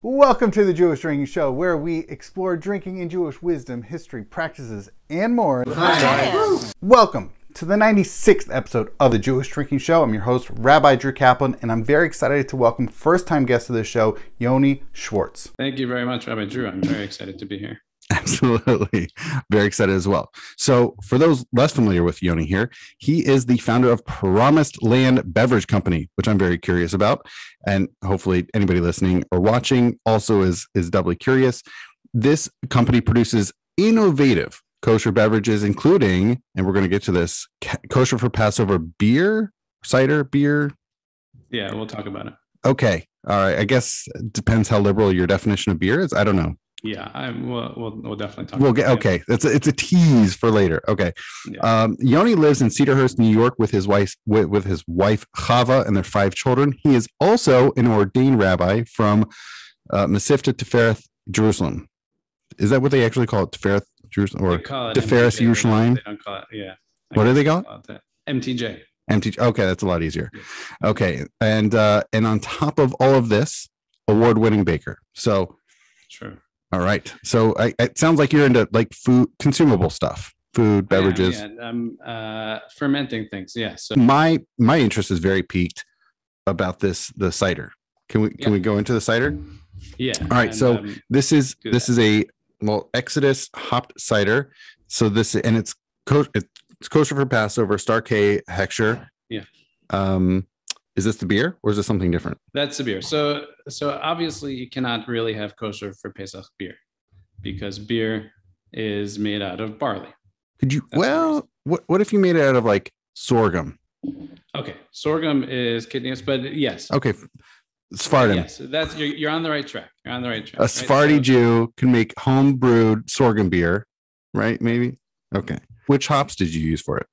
Welcome to the Jewish Drinking Show, where we explore drinking in Jewish wisdom, history, practices, and more. Welcome to the 96th episode of the Jewish Drinking Show. I'm your host, Rabbi Drew Kaplan, and I'm very excited to welcome first-time guest of the show, Yoni Schwartz. Thank you very much, Rabbi Drew. I'm very excited to be here. Absolutely. Very excited as well. So for those less familiar with Yoni here, he is the founder of Promised Land Beverage Company, which I'm very curious about. And hopefully anybody listening or watching also is doubly curious. This company produces innovative kosher beverages, including, and we're going to get to this, kosher-for-Passover beer, cider, beer. Yeah, we'll talk about it. Okay. All right. I guess it depends how liberal your definition of beer is. I don't know. Yeah, we'll definitely talk. We'll get okay. It's a tease for later. Okay, Yeah. Yoni lives in Cedarhurst, New York, with his wife Chava and their 5 children. He is also an ordained rabbi from Mesivta Tifereth Jerusalem. Is that what they actually call it, Tifereth Jerusalem, or Tifereth Jerusalem? They don't call it. Yeah. What do they call it? MTJ. MTJ. Okay, that's a lot easier. Okay, and on top of all of this, award-winning baker. So, sure. All right. So it sounds like you're into like food, consumable stuff, food, beverages. Yeah. Fermenting things. Yeah. So my interest is very piqued about the cider. Can we go into the cider? Yeah. All right. So this is a Exodus hopped cider. So it's kosher for Passover, Star K Hechsher. Yeah. Is this the beer or is this something different? That's the beer. So obviously you cannot really have kosher for Pesach beer because beer is made out of barley. Could you? What if you made it out of like sorghum? Okay, sorghum is kidneys, but yes. Okay, Sephardim. Yes, that's you're on the right track. You're on the right track. A Sephardi Jew can make home brewed sorghum beer, right? Maybe. Okay. Which hops did you use for it?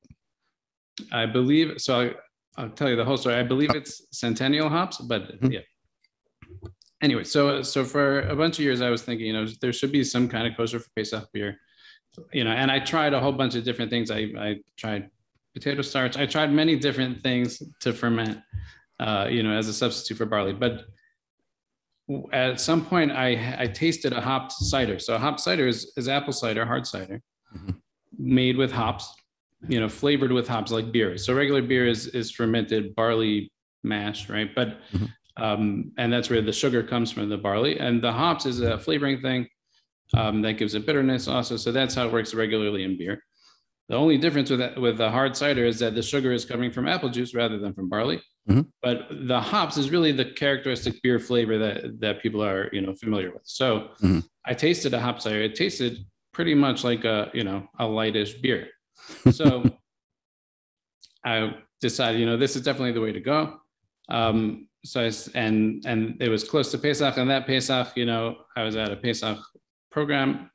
I believe so. I'll tell you the whole story. I believe it's Centennial hops, but yeah. Anyway, so for a bunch of years, I was thinking, there should be some kind of kosher for Pesach beer, and I tried a whole bunch of different things. I tried potato starch. I tried many different things to ferment, as a substitute for barley. But at some point, I tasted a hopped cider. So a hopped cider is apple cider, hard cider, made with hops. Flavored with hops like beer. So regular beer is fermented barley mash, right? But and that's where the sugar comes from, the barley, and the hops is a flavoring thing that gives it bitterness also. So that's how it works regularly in beer. The only difference with the hard cider is that the sugar is coming from apple juice rather than from barley. But the hops is really the characteristic beer flavor that people are familiar with. So I tasted a hop cider. It tasted pretty much like a lightish beer. So I decided, this is definitely the way to go. And it was close to Pesach, and that Pesach, I was at a Pesach program.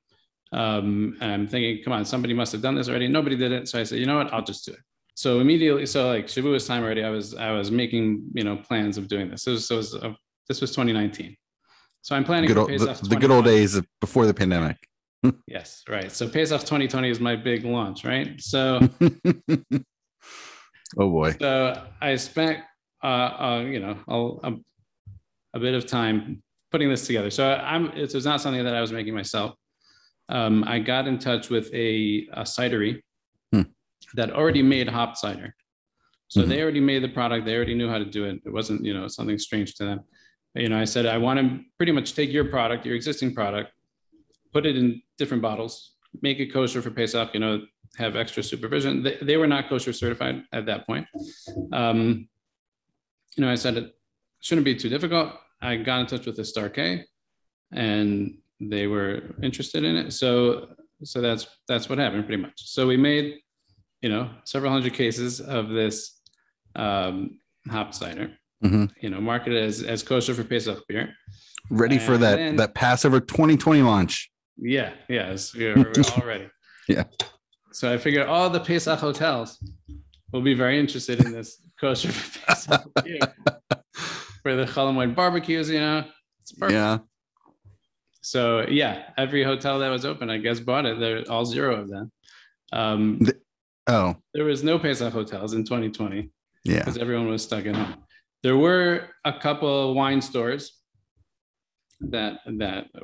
And I'm thinking, come on, somebody must have done this already. Nobody did it. So I said, you know what, I'll just do it. So immediately, like Shavuos time already, I was making, plans of doing this. This was 2019. So I'm planning for Pesach. The good old days before the pandemic. Yes, right. So Pesach 2020 is my big launch, right? So, oh boy. So I spent, a bit of time putting this together. So it was not something that I was making myself. I got in touch with a cidery that already made hopped cider. So they already made the product. They already knew how to do it. It wasn't, something strange to them. I said, I want to pretty much take your product, your existing product, put it in different bottles, make it kosher for Pesach, have extra supervision. They were not kosher certified at that point. I said it shouldn't be too difficult. I got in touch with the Star K and they were interested in it. So that's what happened pretty much. So we made, several hundred cases of this hop cider, marketed as kosher for Pesach beer. Ready for that Passover 2020 launch. Yeah, we're all ready. Yeah. So I figured all the Pesach hotels will be very interested in this kosher for Pesach beer. For the Chol Hamoed barbecues, it's perfect. Yeah. So every hotel that was open, I guess, bought it. They're all 0 of them. There was no Pesach hotels in 2020. Yeah. Because everyone was stuck at home. There were a couple wine stores that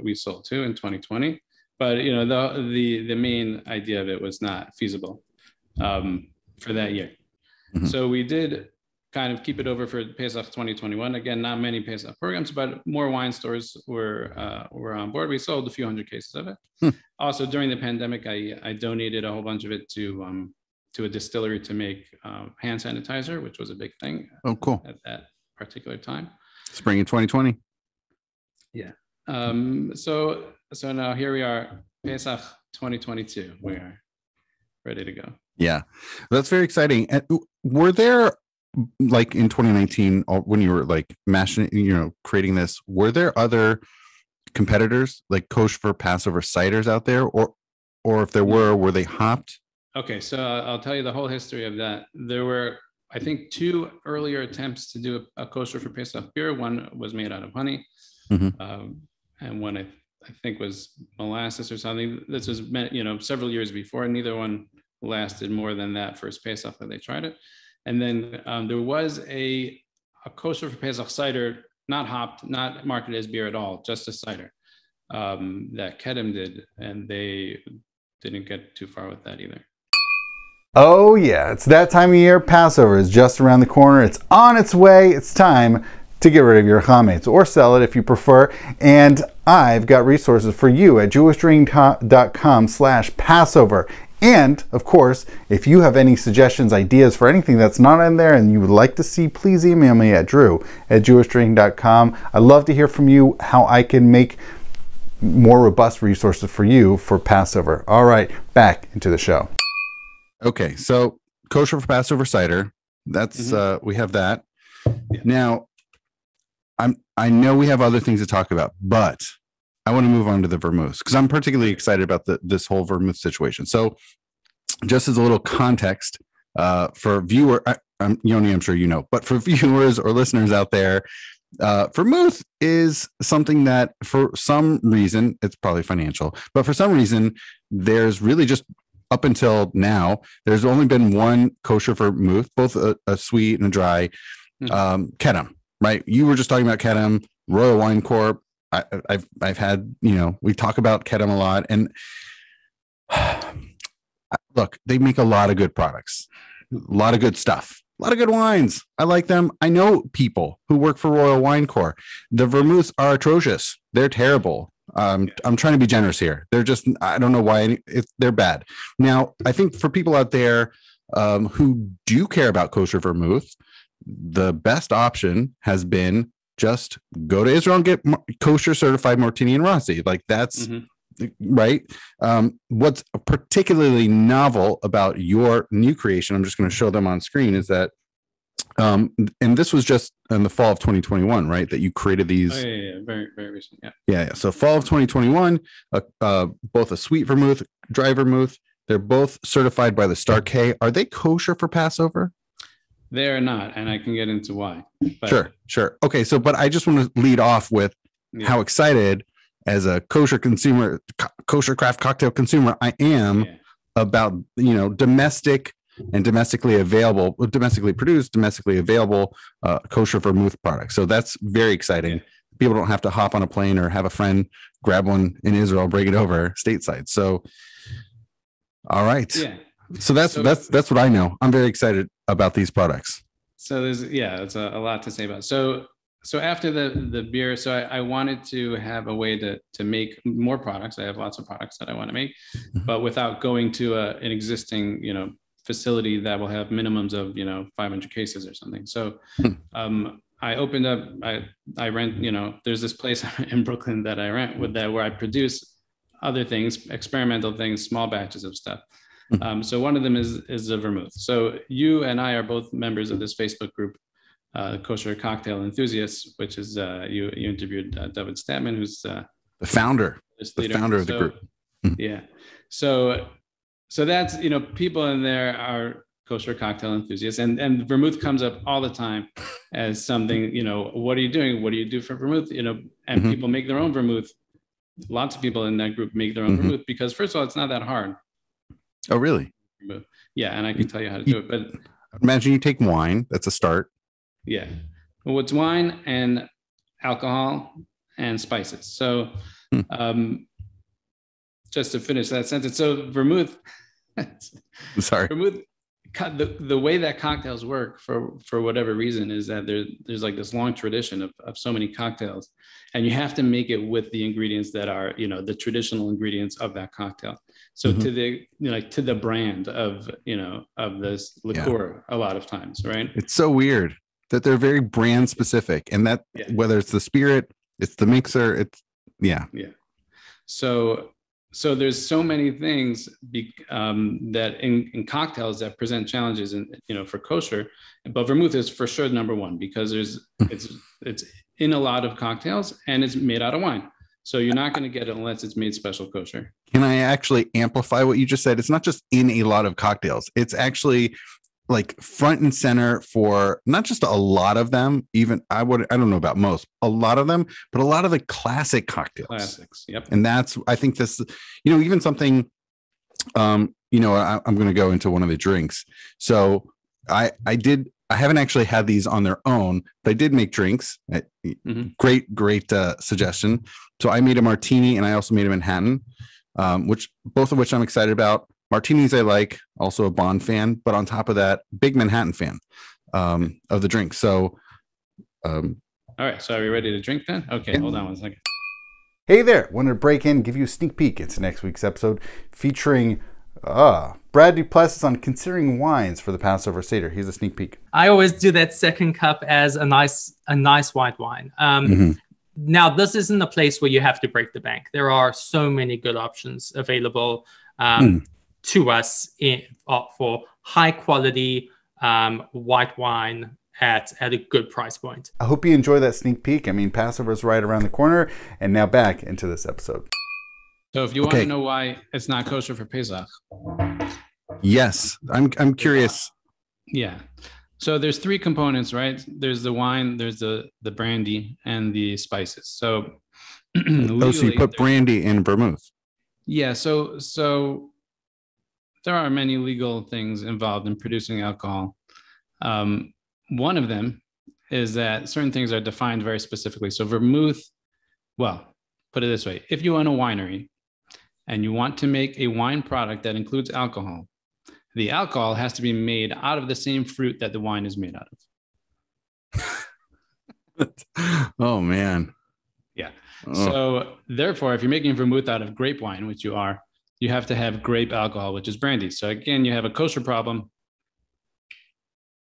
we sold to in 2020. But the main idea of it was not feasible for that year. Mm-hmm. So we did kind of keep it over for Pesach 2021. Again, not many Pesach programs, but more wine stores were on board. We sold a few hundred cases of it. Also, during the pandemic, I donated a whole bunch of it to a distillery to make hand sanitizer, which was a big thing. Oh, cool. At that particular time. Spring of 2020. Yeah. So now here we are, Pesach 2022. We are ready to go. Yeah, that's very exciting. And were there, like in 2019, when you were like creating this, were there other competitors like kosher-for-Passover ciders out there, or if there were they hopped? Okay, so I'll tell you the whole history of that. There were, I think, 2 earlier attempts to do a kosher for Pesach beer. One was made out of honey, and one I think was molasses or something. This was several years before. Neither one lasted more than that first Pesach that they tried it. And then there was a kosher for Pesach cider, not hopped, not marketed as beer at all, just a cider that Kedem did, and they didn't get too far with that either. Oh yeah, it's that time of year. Passover is just around the corner. It's on its way. It's time to get rid of your chametz, or sell it if you prefer. And I've got resources for you at jewishdrink.com/Passover. And of course, if you have any suggestions, ideas for anything that's not in there and you would like to see, please email me at drew@jewishdrink.com. I'd love to hear from you how I can make more robust resources for you for Passover. All right, back into the show. Okay, so kosher for Passover cider. That's we have that. Yeah. Now, I know we have other things to talk about, but I want to move on to the vermouths because I'm particularly excited about this whole vermouth situation. So, just as a little context for Yoni, I'm sure you know, but for viewers or listeners out there, vermouth is something that for some reason, it's probably financial, but for some reason, there's really just up until now, there's only been one kosher vermouth, both a sweet and a dry, Kedem, right? You were just talking about Kedem, Royal Wine Corp. I've had, we talk about Kedem a lot, and look, they make a lot of good products, a lot of good stuff, a lot of good wines. I like them. I know people who work for Royal Wine Corp. The vermouths are atrocious. They're terrible. I'm trying to be generous here. They're just, I don't know why they're bad. Now, I think for people out there who do care about kosher vermouth, the best option has been just go to Israel and get kosher-certified Martini and Rossi. Like that's right. What's particularly novel about your new creation, I'm just going to show them on screen, is that and this was just in the fall of 2021, right? That you created these. Oh, yeah. Very, very recent. Yeah. So fall of 2021, both a sweet vermouth, dry vermouth. They're both certified by the Star K. Are they kosher for Passover? They are not, and I can get into why. But... Sure. Okay. So, but I just want to lead off with how excited as a kosher consumer, kosher craft cocktail consumer, I am about, domestic and domestically produced, domestically available kosher vermouth products. So that's very exciting. Yeah. People don't have to hop on a plane or have a friend grab one in Israel, bring it over stateside. So, all right. Yeah. So that's what I know. I'm very excited about these products. So it's a lot to say about it. So after the beer, so I wanted to have a way to make more products. I have lots of products that I want to make, but without going to an existing, facility that will have minimums of 500 cases or something. So I opened up, I rent, there's this place in Brooklyn that I rent where I produce other things, experimental things, small batches of stuff. So one of them is a vermouth. So you and I are both members of this Facebook group, Kosher Cocktail Enthusiasts, which is you interviewed David Statman, who's the founder of the group. Yeah. So that's, people in there are kosher cocktail enthusiasts, and vermouth comes up all the time as something, what are you doing? What do you do for vermouth? And people make their own vermouth. Lots of people in that group make their own vermouth because, first of all, it's not that hard. Oh, really? Yeah. And I can tell you how to do it, but imagine you take wine. That's a start. Yeah. Well, it's wine and alcohol and spices. So just to finish that sentence, so vermouth, vermouth, the way that cocktails work for whatever reason is that there's like this long tradition of so many cocktails, and you have to make it with the ingredients that are, the traditional ingredients of that cocktail. So to the, to the brand of, of this liqueur a lot of times, right? It's so weird that they're very brand specific, and that whether it's the spirit, it's the mixer, it's So there's so many things that in cocktails that present challenges for kosher, but vermouth is for sure number one because it's in a lot of cocktails and it's made out of wine. So you're not going to get it unless it's made special kosher. Can I actually amplify what you just said? It's not just in a lot of cocktails. It's actually like front and center for not just a lot of them, even I don't know about most, a lot of them, but a lot of the classic cocktails. Classics. Yep. And I think this, even something, I'm going to go into one of the drinks. So I haven't actually had these on their own, but I did make drinks. Great suggestion. So I made a martini and I also made a Manhattan, both of which I'm excited about. Martinis I like, also a Bond fan, but on top of that, big Manhattan fan of the drink. So, all right. So are we ready to drink then? Okay, hold on one second. Hey there, wanted to break in, give you a sneak peek into next week's episode featuring Brad Duplessis on considering wines for the Passover Seder. Here's a sneak peek. I always do that second cup as a nice white wine. Now, this isn't a place where you have to break the bank. There are so many good options available to us for high quality white wine at a good price point. I hope you enjoy that sneak peek. I mean, Passover is right around the corner. And now back into this episode. So if you want to know why it's not kosher for Pesach. Yes, I'm curious. Yeah. So there's three components, right? There's the wine, there's the brandy, and the spices. So so you put brandy in vermouth. Yeah. So there are many legal things involved in producing alcohol. One of them is that certain things are defined very specifically. So vermouth, well, put it this way. If you own a winery and you want to make a wine product that includes alcohol, the alcohol has to be made out of the same fruit that the wine is made out of. Oh, man. Yeah. Oh. So therefore, if you're making vermouth out of grape wine, which you are, you have to have grape alcohol, which is brandy. So again, you have a kosher problem.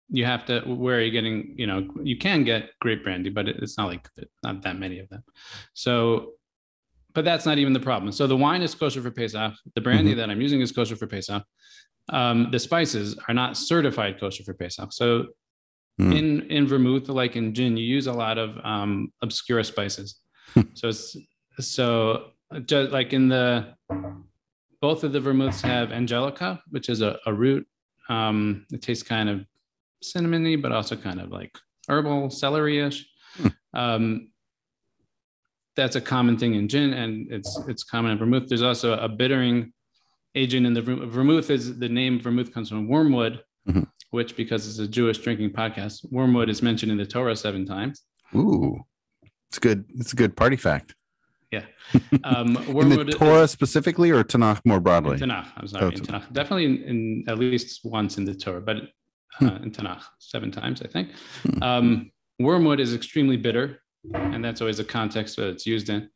You have to, where are you getting, you can get grape brandy, but it's not not that many of them. So, but that's not even the problem. So the wine is kosher for Pesach. The brandy that I'm using is kosher for Pesach. The spices are not certified kosher for Pesach. So in vermouth, like in gin, you use a lot of obscure spices. So just like both of the vermouths have angelica, which is a root. It tastes kind of cinnamony, but also kind of like herbal, celery-ish. That's a common thing in gin, and it's common in vermouth. There's also a bittering agent in the vermouth. Is the name vermouth comes from wormwood, which, because it's a Jewish drinking podcast, wormwood is mentioned in the Torah 7 times. Ooh, it's good. It's a good party fact. Yeah. Wormwood, in the Torah specifically, or Tanakh more broadly? In Tanakh. I'm sorry. In Tanakh. Definitely in at least once in the Torah, but in Tanakh 7 times, I think. Wormwood is extremely bitter, and that's always the context that it's used in.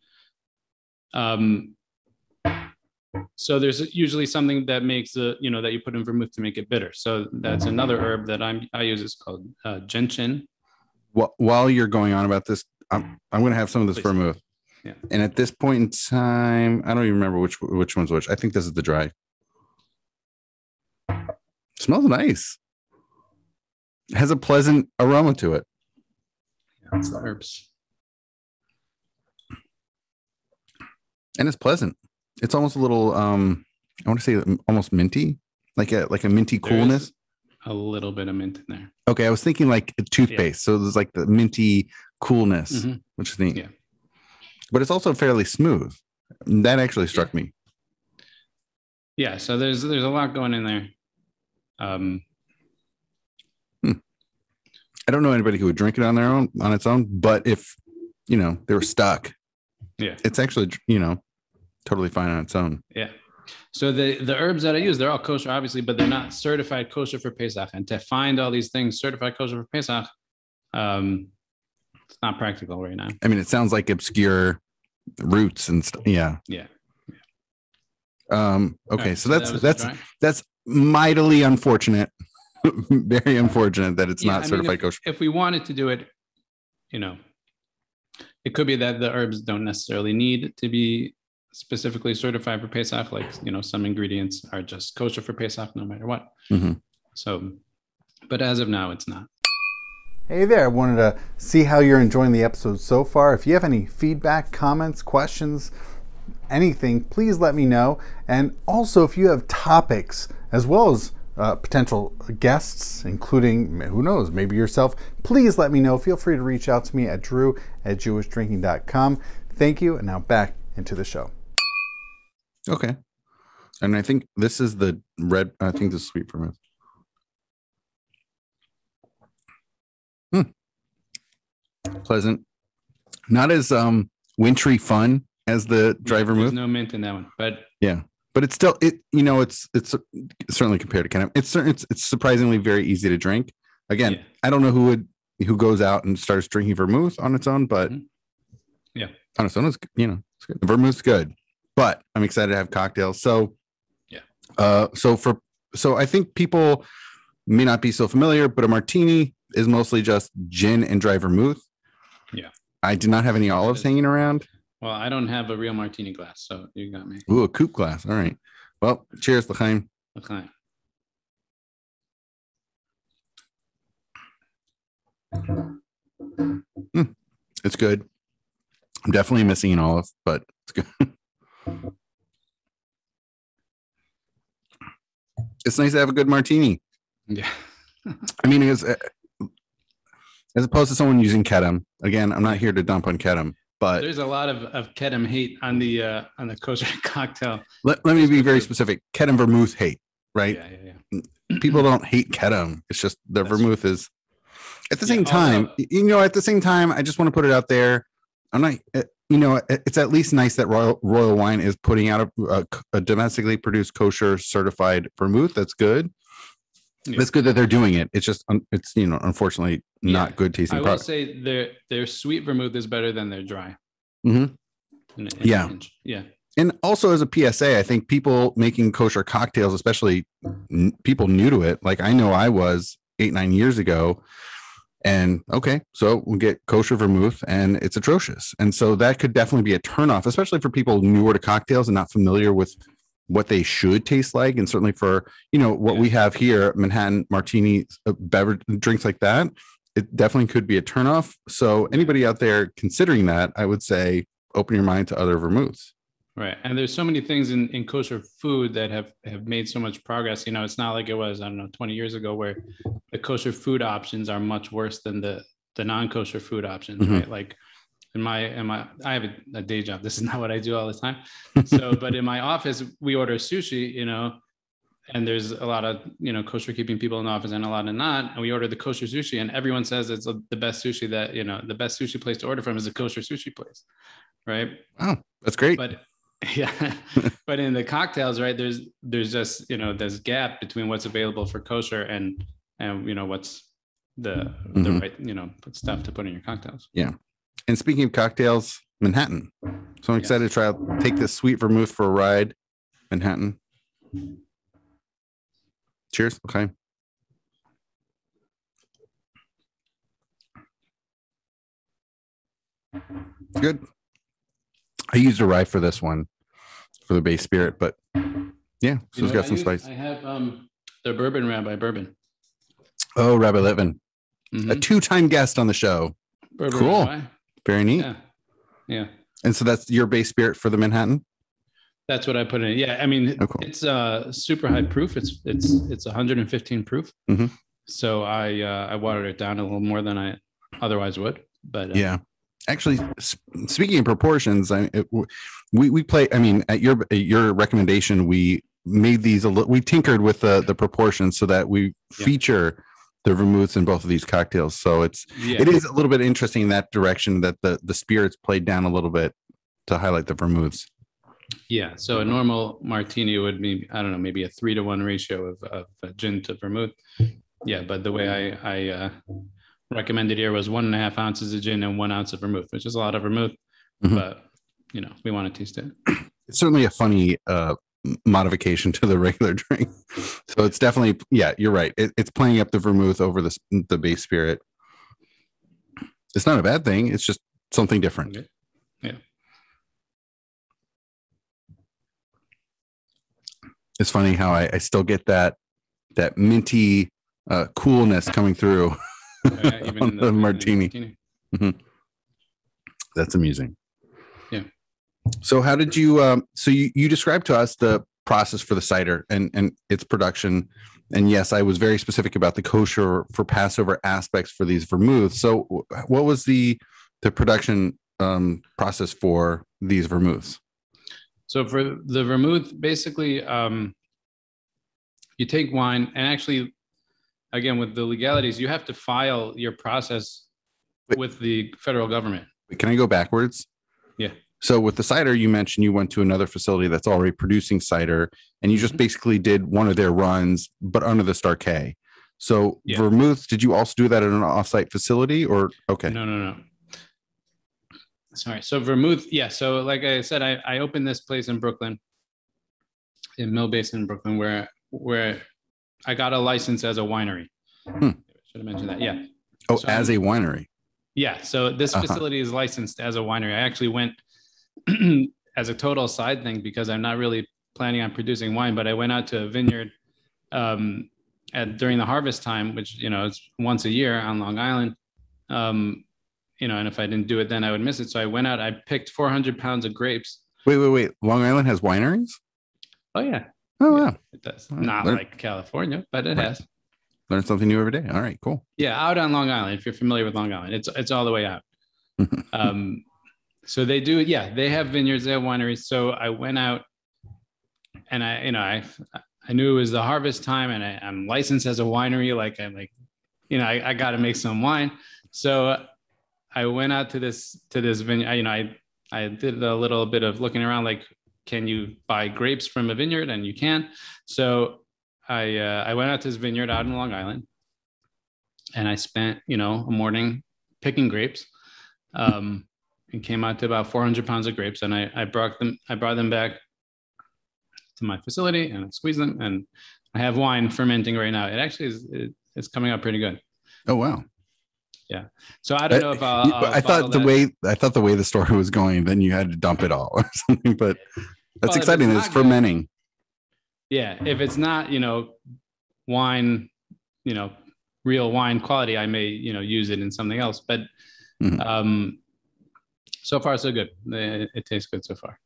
So there's usually something that makes that you put in vermouth to make it bitter. So that's another herb that I use. It's called gentian. While you're going on about this, I'm going to have some of this vermouth. Yeah. And at this point in time, I don't even remember which one's which. I think this is the dry. Smells nice. It has a pleasant aroma to it. Yeah, it's the herbs. And it's pleasant. It's almost a little I want to say almost minty, like a minty coolness. A little bit of mint in there. Okay, I was thinking like a toothpaste. Yeah. So there's like the minty coolness, which is neat. Yeah. But it's also fairly smooth. That actually struck me. Yeah, so there's a lot going in there. I don't know anybody who would drink it on its own, but if they were stuck Yeah. It's actually, totally fine on its own. Yeah. So the herbs that I use, they're all kosher, obviously, but they're not certified kosher for Pesach. And to find all these things certified kosher for Pesach, it's not practical right now. I mean, it sounds like obscure roots and stuff. Yeah. Yeah. Okay. Right, So that that's mightily unfortunate. Very unfortunate that it's not certified kosher. If we wanted to do it, it could be that the herbs don't necessarily need to be specifically certified for Pesach. Like, some ingredients are just kosher for Pesach no matter what. Mm-hmm. So, but as of now, it's not. Hey there, I wanted to see how you're enjoying the episode so far. If you have any feedback, comments, questions, anything, please let me know. And also, if you have topics as well as potential guests, including, who knows, maybe yourself, please let me know. Feel free to reach out to me at drew@jewishdrinking.com. Thank you, and now back into the show. Okay. And I think this is the red, I think this is sweet vermouth. Pleasant. Not as wintry fun as the dry vermouth. There's no mint in that one, but yeah. But it's still it's certainly compared to Canada. It's surprisingly very easy to drink. Again, yeah. I don't know who goes out and starts drinking vermouth on its own, but yeah, on its own it's it's good. The vermouth's good, but I'm excited to have cocktails. So yeah, so I think people may not be so familiar, but a martini is mostly just gin and dry vermouth. Yeah, I do not have any olives hanging around. Well, I don't have a real martini glass, so you got me. Ooh, a coupe glass. All right. Well, cheers, L'chaim. L'chaim. It's good. I'm definitely missing an olive, but it's good. It's nice to have a good martini. Yeah. I mean, as opposed to someone using Kedem. Again, I'm not here to dump on Kedem. But there's a lot of Kedem hate on the kosher cocktail. Let me be very specific. Kedem vermouth hate, right? Yeah. People don't hate Kedem. It's just the vermouth is. At the same time, at the same time, I just want to put it out there. I'm not, it's at least nice that Royal Wine is putting out a domestically produced kosher certified vermouth. That's good. Yeah. It's good that they're doing it. It's just, it's unfortunately not good tasting. I will say their sweet vermouth is better than their dry. Mm-hmm. Yeah. And also as a PSA, I think people making kosher cocktails, especially people new to it, like I know I was 8-9 years ago. And okay, so we'll get kosher vermouth and it's atrocious. And so that could definitely be a turnoff, especially for people newer to cocktails and not familiar with what they should taste like. And certainly for, what we have here, Manhattan martini, beverage, drinks like that, it definitely could be a turnoff. So anybody out there considering that, I would say, open your mind to other vermouths. Right. And there's so many things in kosher food that have made so much progress. It's not like it was, 20 years ago where the kosher food options are much worse than the non-kosher food options, right? Like I have a day job. This is not what I do all the time. So, but in my office, we order sushi, and there's a lot of, kosher keeping people in the office and a lot of not. And we order the kosher sushi and everyone says it's the best sushi that, the best sushi place to order from is a kosher sushi place. Right. Wow. That's great. But yeah, but in the cocktails, right, there's just, this gap between what's available for kosher and what's the right, stuff to put in your cocktails. Yeah. And speaking of cocktails, Manhattan. So I'm excited to take this sweet vermouth for a ride. Manhattan. Cheers. Okay. Good. I used a rye for this one for the base spirit, but yeah, so it's got some spice. I have the bourbon rabbi bourbon. Oh, Rabbi Litvin, a 2-time guest on the show. Bourbon cool. Rabbi. Very neat. Yeah. And so that's your base spirit for the Manhattan? That's what I put in. Yeah. I mean, cool. It's super high proof. It's 115 proof. Mm-hmm. So I watered it down a little more than I otherwise would. But yeah. Actually, speaking of proportions, we play. I mean, at your recommendation, we made these we tinkered with the proportions so that we feature the vermouths in both of these cocktails. So it is a little bit interesting in that direction that the spirits played down a little bit to highlight the vermouths. Yeah. So a normal martini would be, I don't know, maybe a 3-to-1 ratio of gin to vermouth. Yeah. But the way I recommended here was 1.5 ounces of gin and 1 ounce of vermouth, which is a lot of vermouth, but we want to taste it. It's certainly a funny modification to the regular drink. So it's definitely, yeah, you're right. It's playing up the vermouth over the base spirit. It's not a bad thing. It's just something different. Yeah. It's funny how I still get that minty coolness coming through Even on the martini. Mm-hmm. That's amusing. Yeah. So how did you so you described to us the process for the cider and its production, and yes, I was very specific about the kosher for Passover aspects for these vermouths. So what was the production process for these vermouths? So for the vermouth, basically, you take wine, and actually, again, with the legalities, you have to file your process with the federal government. Can I go backwards? Yeah. So with the cider, you mentioned you went to another facility that's already producing cider, and you just basically did one of their runs, but under the Star K. So vermouth, did you also do that at an offsite facility, or okay? No. Sorry. So vermouth, yeah. So like I said, I opened this place in Brooklyn, in Mill Basin in Brooklyn, where I got a license as a winery. Should have mentioned that. Yeah. Oh, so as a winery. Yeah. So this facility is licensed as a winery. I actually went as a total side thing because I'm not really planning on producing wine, but I went out to a vineyard during the harvest time, which, it's once a year on Long Island. And if I didn't do it, then I would miss it. So I went out, I picked 400 pounds of grapes. Wait. Long Island has wineries? Oh, yeah. Oh, yeah. It does. Not like California, but it has. Learn something new every day. All right, cool. Yeah. Out on Long Island. If you're familiar with Long Island, it's all the way out. So they do. Yeah. They have vineyards, they have wineries. So I went out and I knew it was the harvest time, and I'm licensed as a winery. I got to make some wine. So I went out to this vineyard. I did a little bit of looking around, like, can you buy grapes from a vineyard? And you can. So I went out to this vineyard out in Long Island, and I spent, a morning picking grapes, and came out to about 400 pounds of grapes. And I brought them back to my facility, and I squeezed them, and I have wine fermenting right now. It actually it's coming out pretty good. Oh, wow. Yeah. So I don't know if I thought the way the story was going, then you had to dump it all or something, but that's exciting. It's fermenting. Yeah. If it's not, wine, real wine quality, I may, use it in something else, but so far so good. It tastes good so far.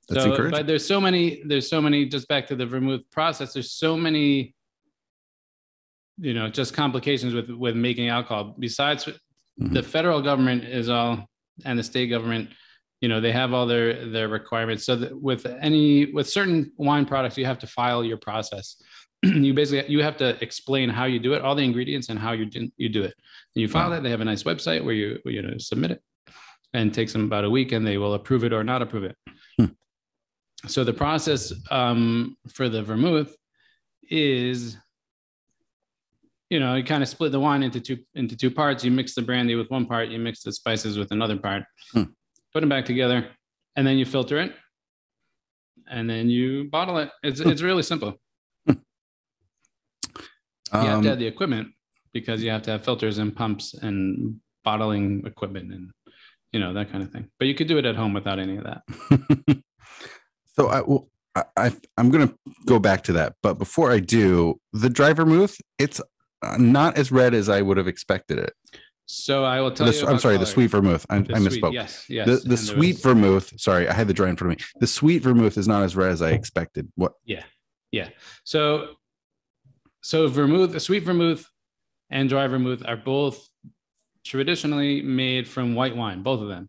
That's encouraging. But there's so many, just back to the vermouth process, there's so many, just complications with making alcohol. Besides, the federal government and the state government, they have all their requirements. So that with certain wine products, you have to file your process. You have to explain how you do it, all the ingredients, and how you do it. And you file that. They have a nice website where you submit it, and it takes them about a week, and they will approve it or not approve it. So the process for the vermouth is, you kind of split the wine into two parts. You mix the brandy with one part, you mix the spices with another part, put them back together, and then you filter it, and then you bottle it. It's really simple. You have to have the equipment, because you have to have filters and pumps and bottling equipment and that kind of thing. But you could do it at home without any of that. So I'm going to go back to that, but before I do, the dry vermouth, it's not as red as I would have expected it. So I will tell you. I'm sorry, color. The sweet vermouth. I misspoke. Yes. The sweet vermouth. Sorry, I had the dry in front of me. The sweet vermouth is not as red as I expected. What? Yeah. So vermouth, the sweet vermouth and dry vermouth are both traditionally made from white wine, both of them.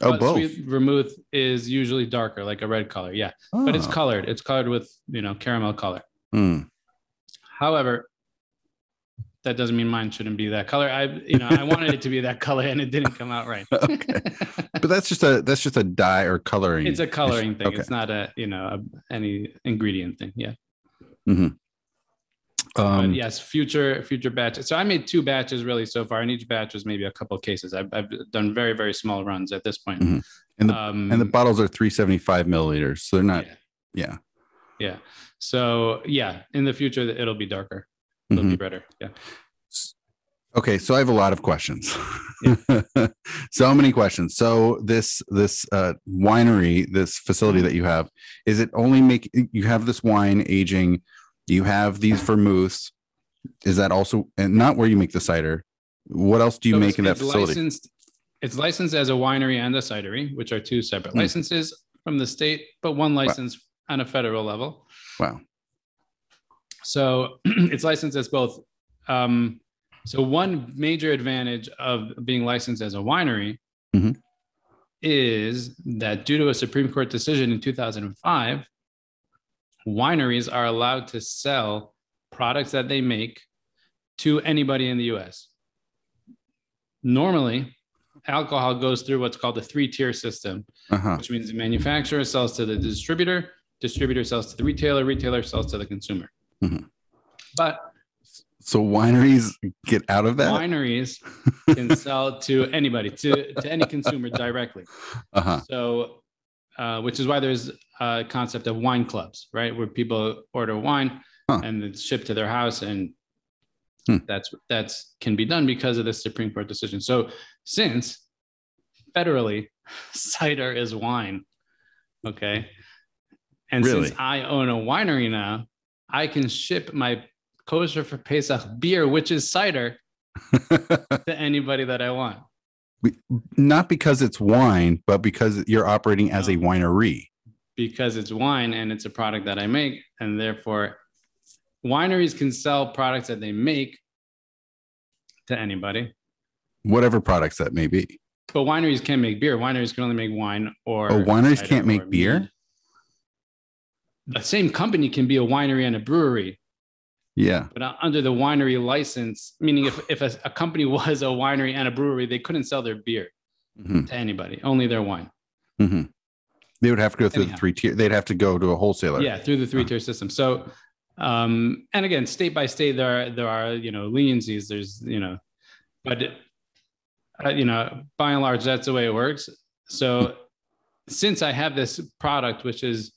Oh, both. Sweet vermouth is usually darker, like a red color. Yeah. But it's colored. It's colored with, caramel color. However, that doesn't mean mine shouldn't be that color. I wanted it to be that color, and it didn't come out right. Okay, but that's just a dye or coloring. It's a coloring thing. Okay. It's not any ingredient thing. Yeah. Mm-hmm. But yes, future batches. So I made 2 batches really so far, and each batch was maybe a couple of cases. I've done very, very small runs at this point. Mm-hmm. And the bottles are 375 milliliters, so they're not. Yeah. So in the future it'll be darker. It'll be better. Yeah. Okay, so I have a lot of questions. So many questions. So this winery, this facility that you have, is it only you have this wine aging? You have these vermouths. Is that also, and not where you make the cider? What else do you make in that facility? It's licensed as a winery and a cidery, which are 2 separate licenses from the state, but 1 license on a federal level. Wow. So it's licensed as both. So one major advantage of being licensed as a winery is that due to a Supreme Court decision in 2005, wineries are allowed to sell products that they make to anybody in the US. Normally, alcohol goes through what's called a 3-tier system, which means the manufacturer sells to the distributor, distributor sells to the retailer, retailer sells to the consumer. But so wineries get out of that? Wineries can sell to anybody, to any consumer directly. So, which is why there's a concept of wine clubs, right? Where people order wine and it's shipped to their house, and that's can be done because of this Supreme Court decision. So since federally cider is wine, okay, and since I own a winery now, I can ship my kosher for Pesach beer, which is cider, to anybody that I want. Not because it's wine, but because you're operating as a winery. Because it's wine and it's a product that I make, and therefore wineries can sell products that they make to anybody. Whatever products that may be. But wineries can't make beer. Wineries can only make wine or... Oh, wineries can't make beer? Mead. The same company can be a winery and a brewery. Yeah. But under the winery license, meaning if a company was a winery and a brewery, they couldn't sell their beer to anybody, only their wine. They would have to go through the 3-tier. They'd have to go to a wholesaler. Yeah, through the 3-tier system. So, and again, state by state, there are leniencies. There's but by and large, that's the way it works. So, since I have this product, which is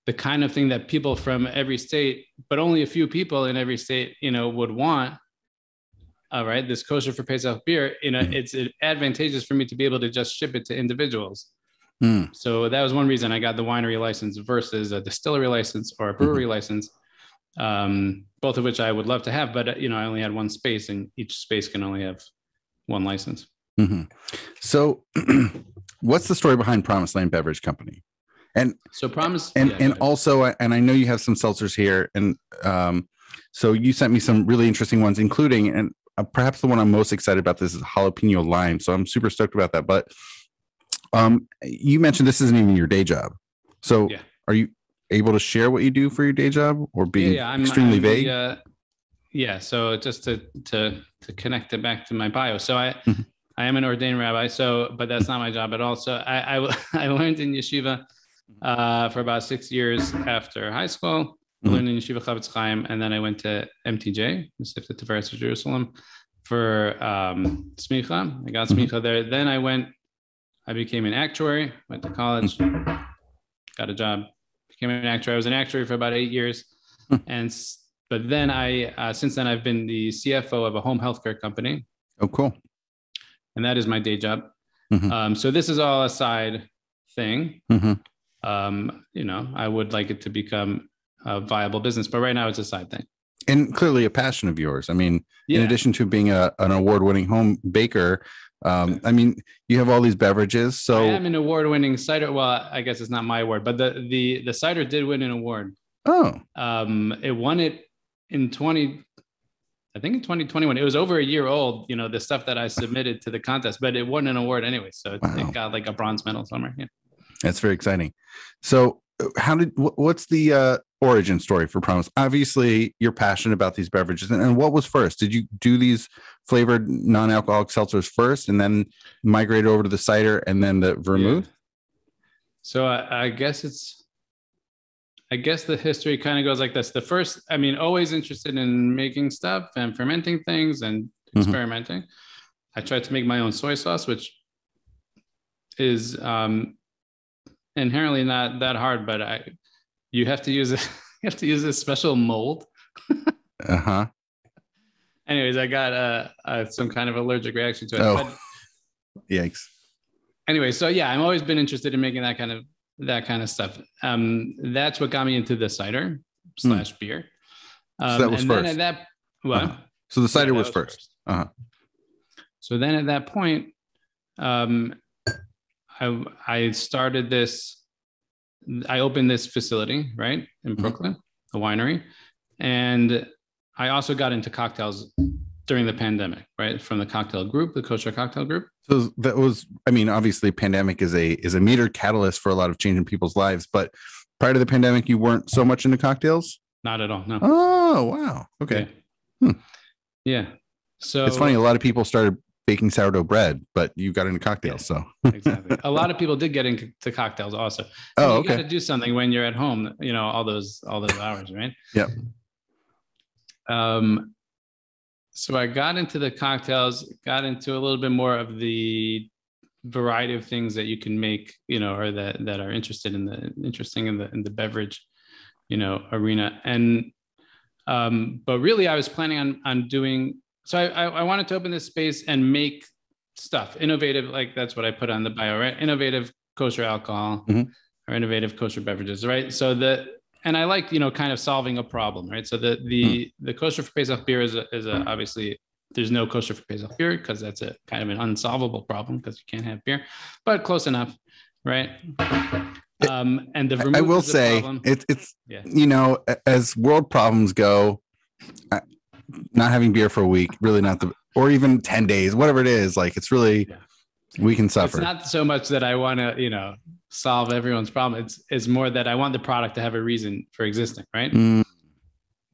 the kind of thing that people from every state, but only a few people in every state, would want. All right, this kosher for Pesach beer, it's advantageous for me to be able to just ship it to individuals. So that was one reason I got the winery license versus a distillery license or a brewery license, both of which I would love to have, but I only had 1 space, and each space can only have 1 license. So, what's the story behind Promised Land Beverage Company? And so also, and I know you have some seltzers here, and so you sent me some really interesting ones, including, and perhaps the one I'm most excited about, this is jalapeno lime. So I'm super stoked about that. But you mentioned this isn't even your day job. So are you able to share what you do for your day job, or being extremely vague? So just to connect it back to my bio. So I am an ordained rabbi. So, but that's not my job at all. So I learned in yeshiva for about 6 years after high school. I learned in Yeshiva Chavetz Chaim, and then I went to MTJ, Mesivta Tifereth Jerusalem, for smicha. I got smicha there. Then I became an actuary, went to college, got a job, became an actuary. I was an actuary for about 8 years. But then since then I've been the CFO of a home healthcare company. Oh, cool. And that is my day job. So this is all a side thing. I would like it to become a viable business, but right now it's a side thing. And clearly a passion of yours. I mean, in addition to being an award-winning home baker, I mean, you have all these beverages. So I am an award-winning cider. Well, I guess it's not my award, but the cider did win an award. Oh. It won it in 2021. It was over a year old, the stuff that I submitted to the contest, but it won an award anyway. So it got like a bronze medal somewhere. Yeah. That's very exciting. So what's the origin story for Promise. Obviously, you're passionate about these beverages. And what was first? Did you do these flavored non-alcoholic seltzers first and then migrate over to the cider and then the vermouth? Yeah. So I guess the history kind of goes like this. The first, I mean, always interested in making stuff and fermenting things and experimenting. I tried to make my own soy sauce, which is inherently not that hard, but you have to use a special mold. Anyways, I got some kind of allergic reaction to it. Oh, but, yikes. Anyway, so yeah, I've always been interested in making that kind of stuff. That's what got me into the cider / beer. So that was first. So the cider was first. So then at that point, I started this. I opened this facility right in Brooklyn, a winery, and I also got into cocktails during the pandemic, right? From the cocktail group, the kosher cocktail group. So that was, I mean, obviously pandemic is a meter catalyst for a lot of change in people's lives, but prior to the pandemic, you weren't so much into cocktails? Not at all, no. Oh, wow. Okay. Yeah. So it's funny, a lot of people started baking sourdough bread, but you got into cocktails. So exactly. A lot of people did get into cocktails also. Oh, you got to do something when you're at home, all those hours, right? Yep. So I got into the cocktails, got into a little bit more of the variety of things that you can make, or that are interesting in the beverage, arena. And but really I was planning on doing, so I wanted to open this space and make stuff innovative, like that's what I put on the bio, right? Innovative kosher alcohol or innovative kosher beverages, right? And I like, kind of solving a problem, right? So the kosher for Pesach beer is obviously there's no kosher for Pesach beer because that's a kind of an unsolvable problem because you can't have beer, but close enough, right? And the vermouth, I will say it's as world problems go, not having beer for a week, really or even 10 days, whatever it is, like it's really, we can suffer. It's not so much that I want to, solve everyone's problem. It's more that I want the product to have a reason for existing, right?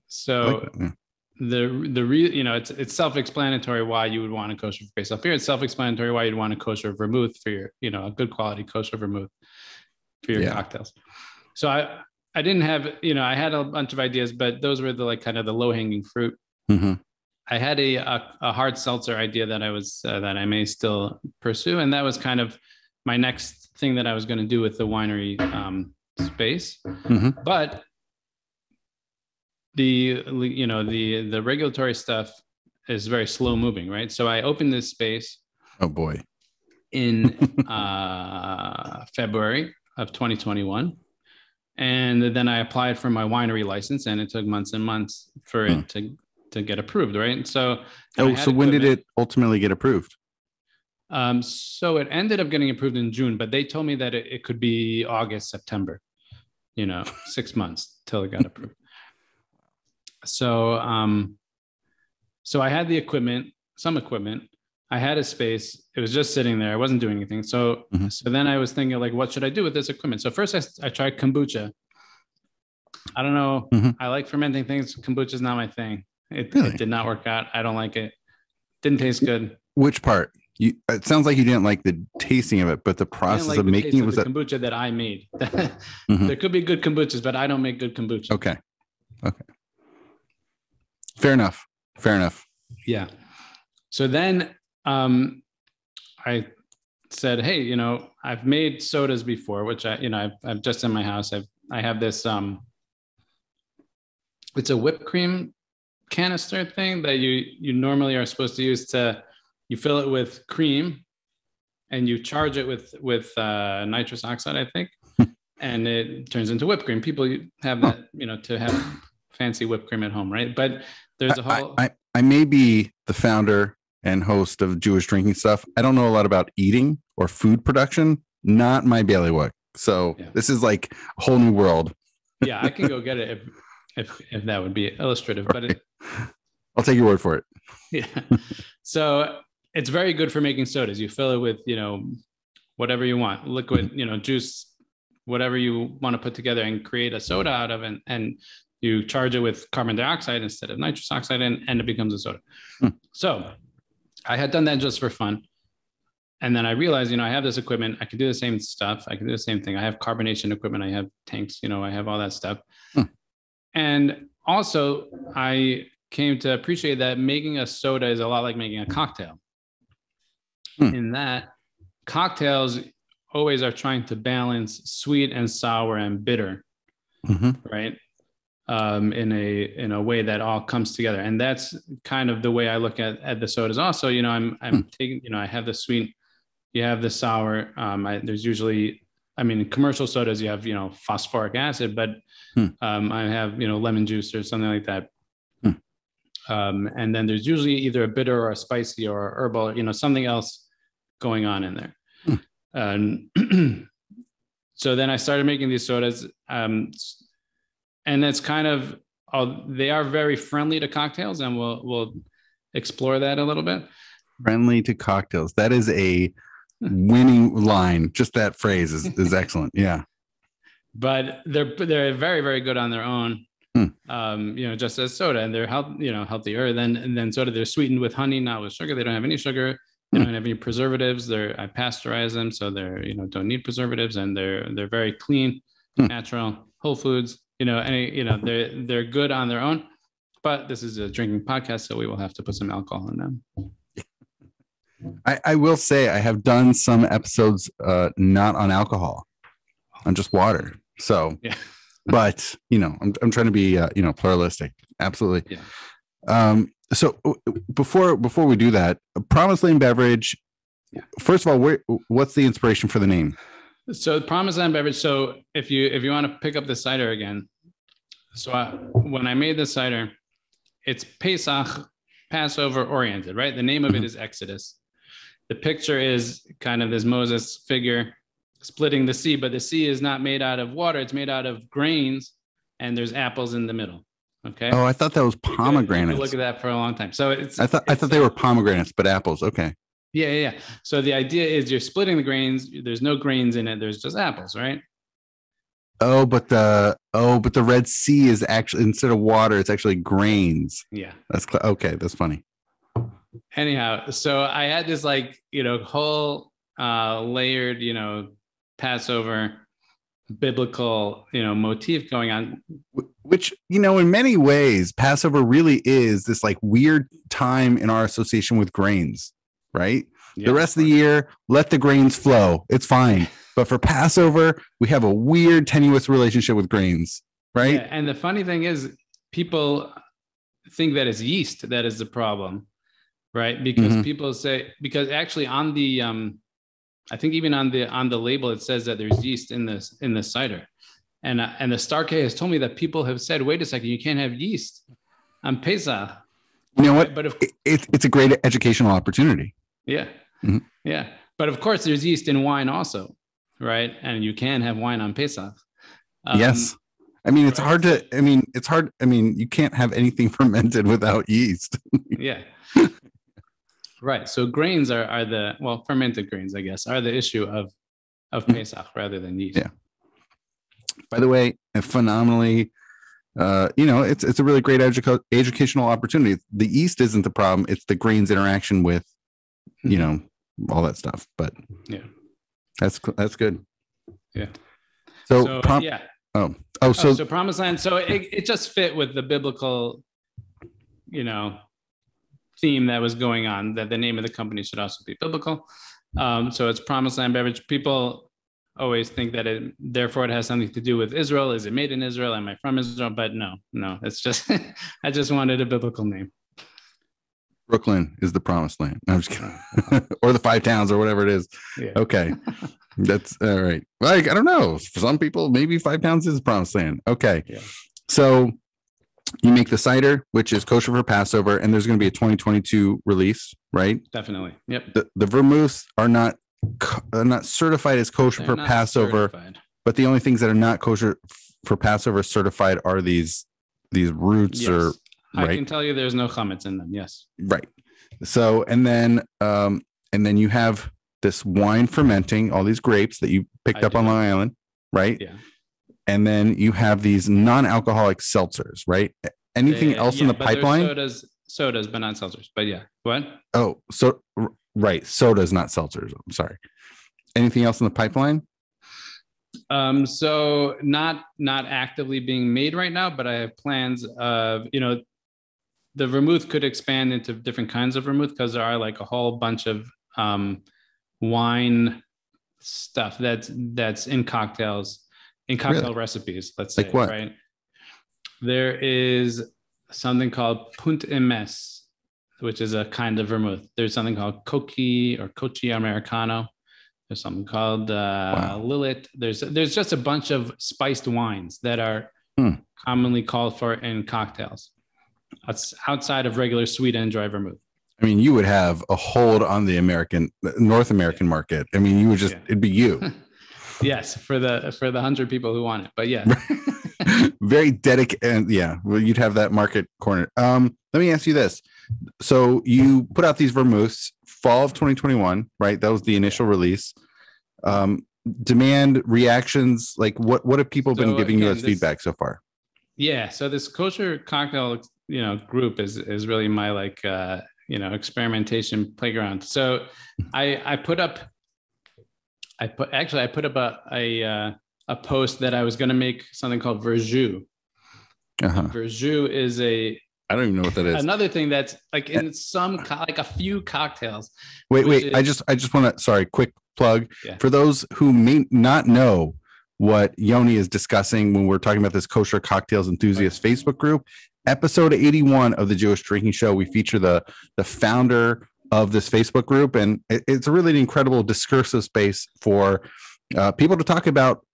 So it's self-explanatory why you would want a kosher for Pesach beer. It's self-explanatory why you'd want a kosher vermouth for your, a good quality kosher vermouth for your cocktails. So I didn't have, I had a bunch of ideas, but those were the kind of the low-hanging fruit. I had a hard seltzer idea that I may still pursue, and that was kind of my next thing that I was going to do with the winery space. But the regulatory stuff is very slow moving, right? So I opened this space. Oh boy! In February of 2021, and then I applied for my winery license, and it took months and months for it to get approved, right? So when did it ultimately get approved? So it ended up getting approved in June, but they told me that it could be August, September, 6 months till it got approved. So, so I had some equipment, I had a space, it was just sitting there. I wasn't doing anything. So, so then I was thinking like, what should I do with this equipment? So first I tried kombucha. I don't know. I like fermenting things. Kombucha is not my thing. It did not work out. I don't like it. Didn't taste good. Which part? It sounds like you didn't like the tasting of it, but the process of making it was the kombucha that I made. There could be good kombuchas, but I don't make good kombucha. Okay. Fair enough. Yeah. So then I said, hey, I've made sodas before, which I've just in my house. I have this. It's a whipped cream canister thing that you normally are supposed to use you fill it with cream and you charge it with nitrous oxide, I think, and it turns into whipped cream. People have that, to have fancy whipped cream at home, right? But there's a whole. I may be the founder and host of Jewish Drinking Stuff. I don't know a lot about eating or food production. Not my bailiwick. So this is like a whole new world. Yeah, I can go get it if that would be illustrative, but I'll take your word for it. Yeah. So it's very good for making sodas. You fill it with, whatever you want, liquid, juice, whatever you want to put together and create a soda out of, and you charge it with carbon dioxide instead of nitrous oxide, and it becomes a soda. So I had done that just for fun. And then I realized, I have this equipment. I can do the same stuff. I can do the same thing. I have carbonation equipment. I have tanks, I have all that stuff. And also I came to appreciate that making a soda is a lot like making a cocktail. In that cocktails always are trying to balance sweet and sour and bitter, right? In a way that all comes together. And that's kind of the way I look at the sodas also. I'm taking, I have the sweet, you have the sour. There's usually, in commercial sodas, you have, phosphoric acid, but I have, lemon juice or something like that. And then there's usually either a bitter or a spicy or herbal, something else going on in there. So then I started making these sodas. And it's kind of, they are very friendly to cocktails, and we'll explore that a little bit. Friendly to cocktails. That is a winning line. Just that phrase is excellent. Yeah. But they're very, very good on their own. Just as soda, and they're healthier than soda. They're sweetened with honey, not with sugar. They don't have any sugar. They don't have any preservatives. I pasteurize them, so they're don't need preservatives, and they're very clean, natural, whole foods. They're good on their own. But this is a drinking podcast, so we will have to put some alcohol in them. I will say I have done some episodes not on alcohol, on just water. So, yeah. But I'm trying to be pluralistic. Absolutely. Yeah. So before we do that, Promised Land Beverage. Yeah. First of all, what's the inspiration for the name? So Promised Land Beverage. So if you want to pick up the cider again, so when I made the cider, it's Pesach, Passover oriented, right? The name of it is Exodus. The picture is kind of this Moses figure splitting the sea, but the sea is not made out of water. It's made out of grains, and there's apples in the middle. Okay. Oh, I thought that was pomegranates. You could look at that for a long time. So I thought they were pomegranates, but apples. Okay. Yeah. So the idea is you're splitting the grains. There's no grains in it. There's just apples, right? But the Red Sea is actually, instead of water, it's actually grains. Yeah. Okay. That's funny. Anyhow, so I had this whole layered, Passover biblical, motif going on. Which, in many ways, Passover really is this weird time in our association with grains, right? Yeah, the rest of the year, let the grains flow. It's fine. But for Passover, we have a weird, tenuous relationship with grains, right? Yeah, and the funny thing is, people think that it's yeast that is the problem, right? Because people say, because actually on the, I think even on the label, it says that there's yeast in the cider. And the Starkey has told me that people have said, wait a second, you can't have yeast on Pesach. You know what? But it's a great educational opportunity. Yeah. Yeah. But of course, there's yeast in wine also, right? And you can have wine on Pesach. Yes. It's hard to, you can't have anything fermented without yeast. Yeah. Right. So grains are fermented grains, I guess, are the issue of Pesach rather than yeast. Yeah. By the way, phenomenally, it's a really great educational opportunity. The yeast isn't the problem; it's the grains' interaction with, all that stuff. But yeah, that's good. Yeah. So Promised Land. So it just fit with the biblical, theme that was going on. That the name of the company should also be biblical. So it's Promised Land Beverage. People always think that it has something to do with Israel. Is it made in Israel? Am I from Israel? But no, it's just, I just wanted a biblical name. Brooklyn is the promised land. No, I'm just kidding. Or the 5 towns or whatever it is. Yeah. Okay. That's all right. I don't know. For some people, maybe 5 towns is promised land. Okay. Yeah. So you make the cider, which is kosher for Passover, and there's going to be a 2022 release, right? Definitely. Yep. The Vermouths are not certified as kosher for Passover, but the only things that are not kosher for Passover certified are these roots. Yes. Or right? I can tell you there's no chametz in them. Yes. Right. So and then you have this wine fermenting, all these grapes that you picked up on Long Island. right? Yeah. And then you have these non-alcoholic seltzers, right? Anything else in the pipeline? Sodas, but not seltzers. But yeah, what? Oh, so right, sodas, not seltzers. I'm sorry. Anything else in the pipeline? So not actively being made right now, but I have plans of, the vermouth could expand into different kinds of vermouth because there are like a whole bunch of wine stuff that's in cocktail recipes. Let's say, like what? Right? There is something called Punt Emes, which is a kind of vermouth. There's something called Kochi Americano. There's something called Lilith. There's just a bunch of spiced wines that are commonly called for in cocktails. That's outside of regular sweet and dry vermouth. I mean, you would have a hold on the North American market. I mean, you would it'd be you. Yes, for the 100 people who want it. But yeah. Very dedicated. And well, you'd have that market corner. Let me ask you this. So you put out these vermouths fall of 2021, right? That was the initial release. Demand, reactions, like what have people been giving you as feedback so far? Yeah. So this kosher cocktail, group is really my experimentation playground. So I put up a post that I was going to make something called Verjus. Verjus is I don't even know what that is. Another thing that's like in some a few cocktails. Wait. I just want to, quick plug for those who may not know what Yoni is discussing when we're talking about this Kosher Cocktails Enthusiast Facebook group. Episode 81 of the Jewish Drinking Show, we feature the founder of this Facebook group, and it's a really incredible discursive space for people to talk about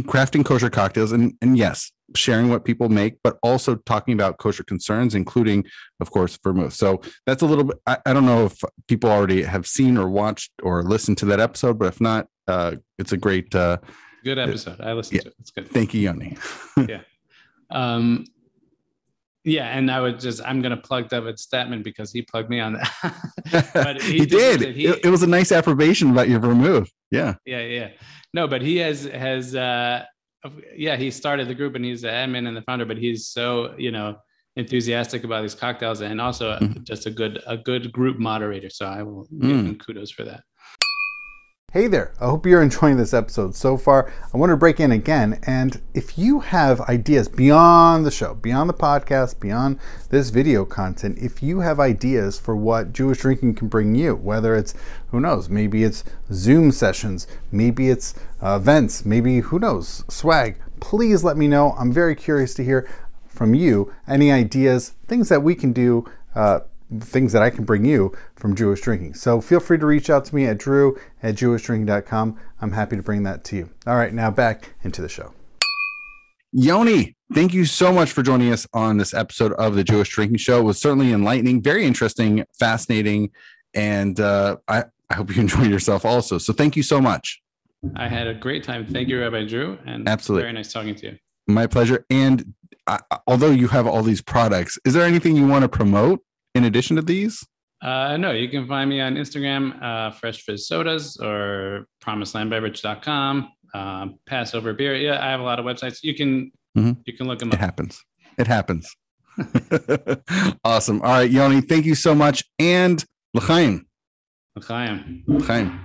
crafting kosher cocktails and yes, sharing what people make, but also talking about kosher concerns, including, of course, vermouth. So that's a little bit, I don't know if people already have seen or watched or listened to that episode, but if not, it's a great good episode. I listened to it. It's good. Thank you, Yoni. And I'm going to plug David Statman because he plugged me on that. But he did. It was a nice affirmation about your vermouth. Yeah. No, but he has he started the group and he's the admin and the founder, but he's so, enthusiastic about these cocktails and also just a good group moderator. So I will give him kudos for that. Hey there, I hope you're enjoying this episode so far. I want to break in again, and if you have ideas beyond the show, beyond the podcast, beyond this video content, if you have ideas for what Jewish drinking can bring you, whether it's, who knows, maybe it's Zoom sessions, maybe it's events, maybe, who knows, swag, please let me know. I'm very curious to hear from you any ideas, things that we can do, things that I can bring you from Jewish drinking. So feel free to reach out to me at drew@jewishdrinking.com. I'm happy to bring that to you. All right, now back into the show. Yoni, thank you so much for joining us on this episode of the Jewish Drinking Show. It was certainly enlightening, very interesting, fascinating, and I hope you enjoyed yourself also. So thank you so much. I had a great time. Thank you, Rabbi Drew, and absolutely very nice talking to you. My pleasure. And although you have all these products, is there anything you want to promote in addition to these? No, you can find me on Instagram, Fresh Fizz Sodas, or PromisedLandBeverage.com, Passover Beer. Yeah, I have a lot of websites. You can look them up. It happens. Awesome. All right, Yoni, thank you so much. And l'chaim. L'chaim. L'chaim.